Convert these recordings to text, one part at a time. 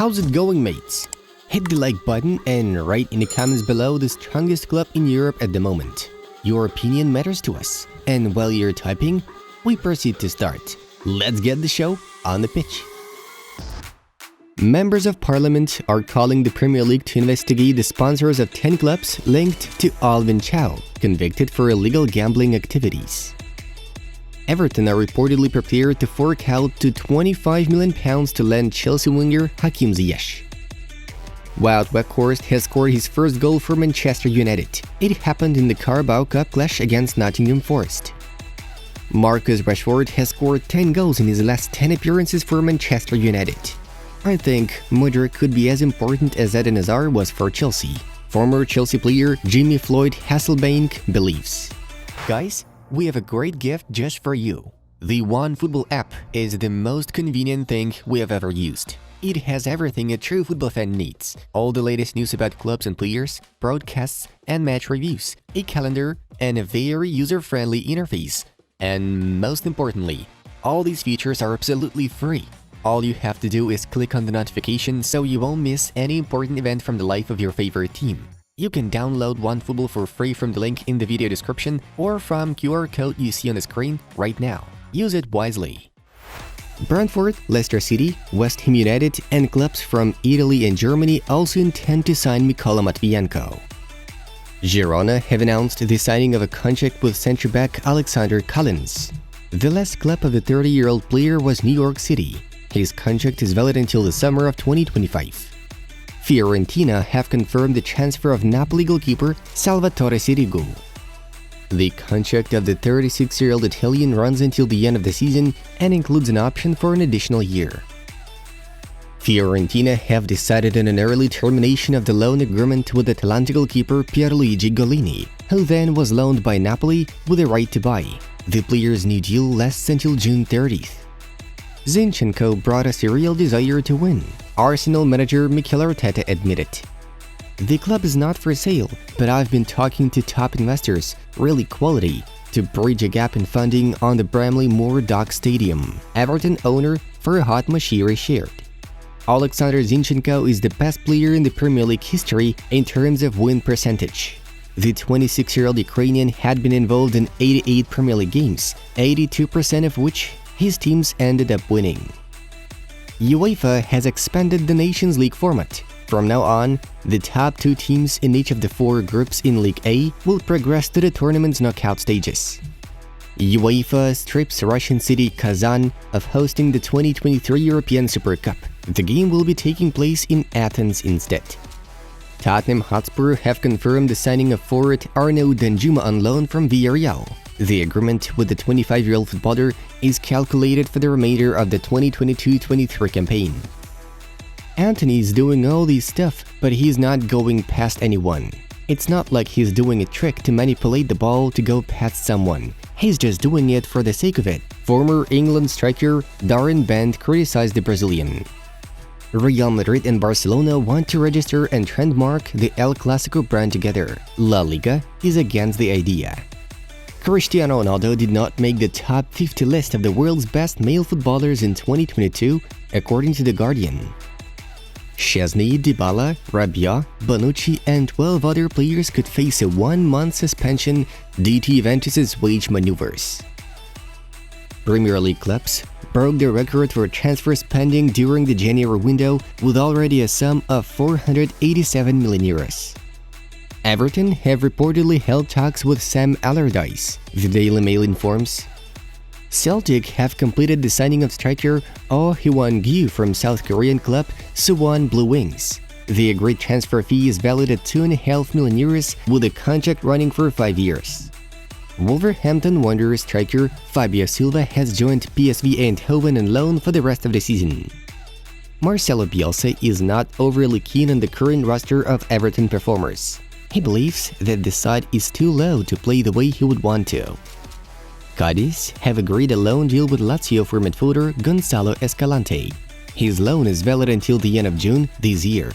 How's it going, mates? Hit the like button and write in the comments below the strongest club in Europe at the moment. Your opinion matters to us. And while you're typing, we proceed to start. Let's get the show on the pitch. Members of Parliament are calling the Premier League to investigate the sponsors of 10 clubs linked to Alvin Chow, convicted for illegal gambling activities. Everton are reportedly prepared to fork out to £25 million to lend Chelsea winger Hakim Ziyech. Wout Weghorst has scored his first goal for Manchester United. It happened in the Carabao Cup clash against Nottingham Forest. Marcus Rashford has scored 10 goals in his last 10 appearances for Manchester United. I think Mudryk could be as important as Eden Hazard was for Chelsea. Former Chelsea player Jimmy Floyd Hasselbank believes. Guys, we have a great gift just for you. The OneFootball app is the most convenient thing we have ever used. It has everything a true football fan needs. All the latest news about clubs and players, broadcasts and match reviews, a calendar, and a very user-friendly interface. And most importantly, all these features are absolutely free. All you have to do is click on the notification so you won't miss any important event from the life of your favorite team. You can download OneFootball for free from the link in the video description or from QR code you see on the screen right now. Use it wisely. Brentford, Leicester City, West Ham United, and clubs from Italy and Germany also intend to sign Mikola Matvienko. Girona have announced the signing of a contract with centre-back Alexander Callens. The last club of the 30-year-old player was New York City. His contract is valid until the summer of 2025. Fiorentina have confirmed the transfer of Napoli goalkeeper Salvatore Sirigu. The contract of the 36-year-old Italian runs until the end of the season and includes an option for an additional year. Fiorentina have decided on an early termination of the loan agreement with Atalanta goalkeeper Pierluigi Golini, who then was loaned by Napoli with a right to buy. The player's new deal lasts until June 30th. Zinchenko brought us a real desire to win, Arsenal manager Mikel Arteta admitted. The club is not for sale, but I've been talking to top investors, really quality, to bridge a gap in funding on the Bramley Moore Dock Stadium, Everton owner Farhad Moshiri shared. Alexander Zinchenko is the best player in the Premier League history in terms of win percentage. The 26-year-old Ukrainian had been involved in 88 Premier League games, 82% of which his teams ended up winning. UEFA has expanded the Nations League format. From now on, the top 2 teams in each of the 4 groups in League A will progress to the tournament's knockout stages. UEFA strips Russian city Kazan of hosting the 2023 European Super Cup. The game will be taking place in Athens instead. Tottenham Hotspur have confirmed the signing of forward Arnaud Danjuma on loan from Villarreal. The agreement with the 25-year-old footballer is calculated for the remainder of the 2022-23 campaign. Anthony's doing all this stuff, but he's not going past anyone. It's not like he's doing a trick to manipulate the ball to go past someone. He's just doing it for the sake of it. Former England striker Darren Bent criticized the Brazilian. Real Madrid and Barcelona want to register and trademark the El Clasico brand together. La Liga is against the idea. Cristiano Ronaldo did not make the top 50 list of the world's best male footballers in 2022, according to The Guardian. Szczesny, Dybala, Rabiot, Bonucci and 12 other players could face a 1-month suspension due to Juventus's wage maneuvers. Premier League clubs broke the record for transfer spending during the January window with already a sum of €487 million. Everton have reportedly held talks with Sam Allardyce, the Daily Mail informs. Celtic have completed the signing of striker Oh Hwan-gyu from South Korean club Suwon Blue Wings. The agreed transfer fee is valued at €2.5 million with a contract running for 5 years. Wolverhampton Wanderers striker Fabio Silva has joined PSV Eindhoven on loan for the rest of the season. Marcelo Bielsa is not overly keen on the current roster of Everton performers. He believes that the side is too low to play the way he would want to. Cadiz have agreed a loan deal with Lazio for midfielder Gonzalo Escalante. His loan is valid until the end of June this year.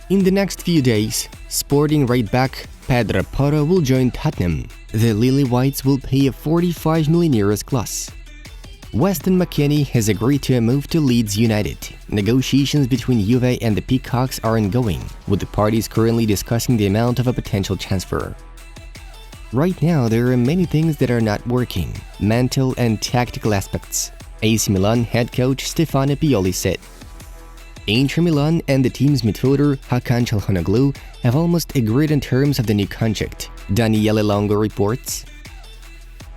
In the next few days, Sporting right back Pedro Porro will join Tottenham. The Lily Whites will pay a €45 million clause. Weston McKennie has agreed to a move to Leeds United. Negotiations between Juve and the Peacocks are ongoing, with the parties currently discussing the amount of a potential transfer. Right now, there are many things that are not working, mental and tactical aspects, AC Milan head coach Stefano Pioli said. Inter Milan and the team's midfielder Hakan Çalhanoğlu have almost agreed on terms of the new contract, Daniele Longo reports.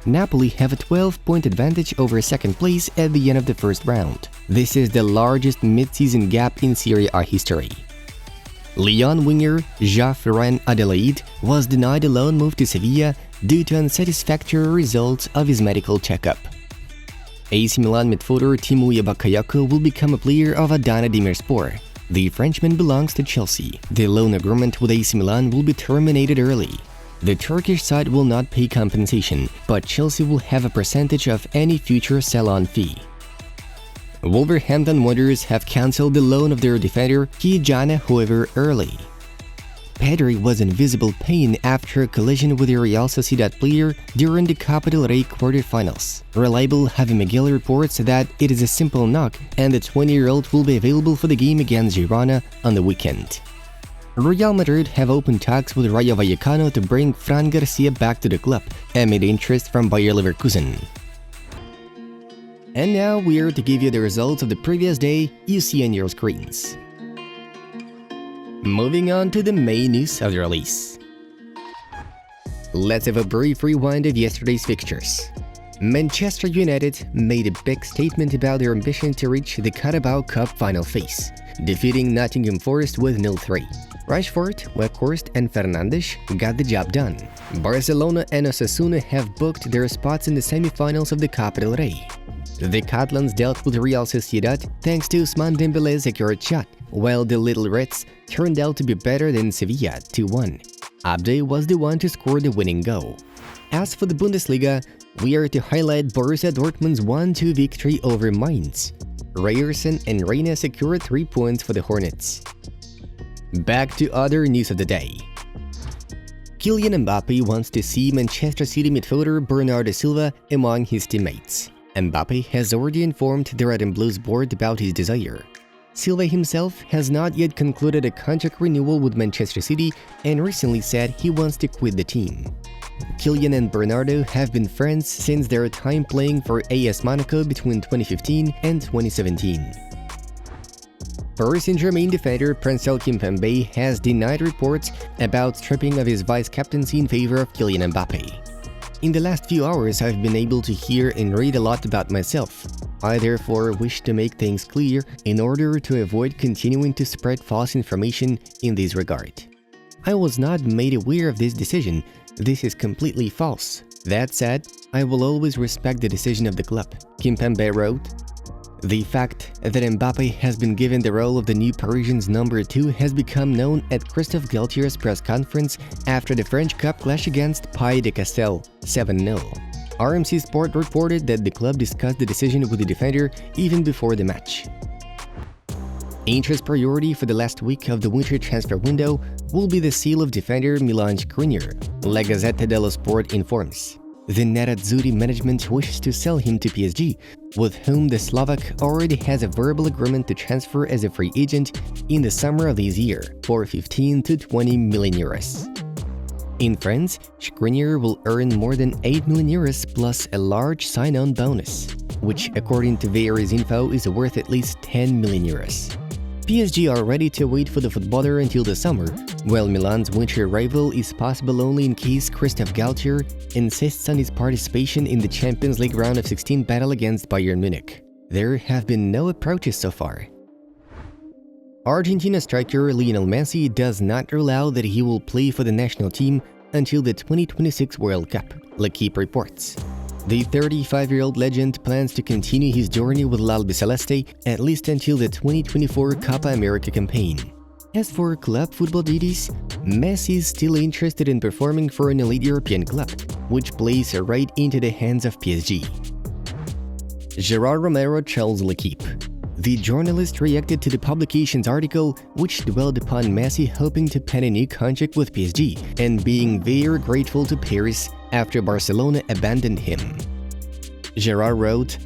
Napoli have a 12-point advantage over second place at the end of the first round. This is the largest mid-season gap in Serie A history. Lyon winger Jean-Ferrand Adelaide was denied a loan move to Sevilla due to unsatisfactory results of his medical checkup. AC Milan midfielder Timu Bakayoko will become a player of Adana Demirspor. The Frenchman belongs to Chelsea. The loan agreement with AC Milan will be terminated early. The Turkish side will not pay compensation, but Chelsea will have a percentage of any future sell-on fee. Wolverhampton Wanderers have cancelled the loan of their defender Kijana, however, early. Pedri was in visible pain after a collision with a Real Sociedad player during the Copa del Rey quarterfinals. Reliable Javi Miguel reports that it is a simple knock and the 20-year-old will be available for the game against Girona on the weekend. Real Madrid have opened talks with Rayo Vallecano to bring Fran Garcia back to the club amid interest from Bayer Leverkusen. And now we're to give you the results of the previous day you see on your screens. Moving on to the main news of the release. Let's have a brief rewind of yesterday's fixtures. Manchester United made a big statement about their ambition to reach the Carabao Cup final phase, defeating Nottingham Forest with 0-3. Rashford, Weghorst and Fernandes got the job done. Barcelona and Osasuna have booked their spots in the semi-finals of the Copa del Rey. The Catalans dealt with Real Sociedad thanks to Ousmane Dembele's accurate shot, while the Little Reds turned out to be better than Sevilla 2-1. Abde was the one to score the winning goal. As for the Bundesliga, we are to highlight Borussia Dortmund's 1-2 victory over Mainz. Ryerson and Reina secured 3 points for the Hornets. Back to other news of the day. Kylian Mbappe wants to see Manchester City midfielder Bernardo Silva among his teammates. Mbappe has already informed the Red and Blues board about his desire. Silva himself has not yet concluded a contract renewal with Manchester City and recently said he wants to quit the team. Kylian and Bernardo have been friends since their time playing for AS Monaco between 2015 and 2017. Paris Saint-Germain defender Prince Kimpembe has denied reports about stripping of his vice-captaincy in favor of Kylian Mbappe. In the last few hours, I've been able to hear and read a lot about myself. I therefore wish to make things clear in order to avoid continuing to spread false information in this regard. I was not made aware of this decision. This is completely false. That said, I will always respect the decision of the club, Kimpembe wrote. The fact that Mbappe has been given the role of the new Parisians' number 2 has become known at Christophe Galtier's press conference after the French Cup clash against Pays de Castel 7-0. RMC Sport reported that the club discussed the decision with the defender even before the match. Inter's priority for the last week of the winter transfer window will be the seal of defender Milan Skriniar, La Gazzetta dello Sport informs. The Nerazzurri management wishes to sell him to PSG, with whom the Slovak already has a verbal agreement to transfer as a free agent in the summer of this year for 15 to 20 million euros. In France, Skriniar will earn more than 8 million euros plus a large sign-on bonus, which according to various info is worth at least 10 million euros. PSG are ready to wait for the footballer until the summer, while Milan's winter arrival is possible only in case Christophe Galtier insists on his participation in the Champions League round of 16 battle against Bayern Munich. There have been no approaches so far. Argentina striker Lionel Messi does not rule out that he will play for the national team until the 2026 World Cup, L'Equipe reports. The 35-year-old legend plans to continue his journey with l'Albiceleste at least until the 2024 Copa America campaign. As for club football duties, Messi is still interested in performing for an elite European club, which plays right into the hands of PSG. Gerard Romero tells L'Equipe. The journalist reacted to the publication's article, which dwelled upon Messi hoping to pen a new contract with PSG and being very grateful to Paris after Barcelona abandoned him. Gerard wrote,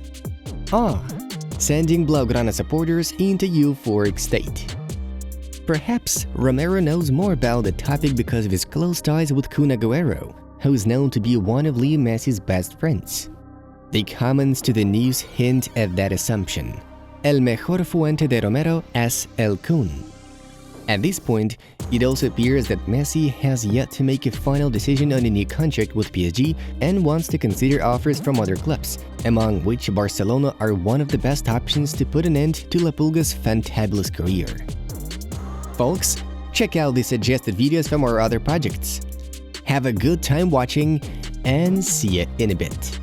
Sending Blaugrana supporters into euphoric state. Perhaps Romero knows more about the topic because of his close ties with Kun Aguero, who is known to be one of Leo Messi's best friends. The comments to the news hint at that assumption. El mejor fuente de Romero es el Kun. At this point, it also appears that Messi has yet to make a final decision on a new contract with PSG and wants to consider offers from other clubs, among which Barcelona are one of the best options to put an end to La Pulga's fantabulous career. Folks, check out the suggested videos from our other projects. Have a good time watching, and see you in a bit.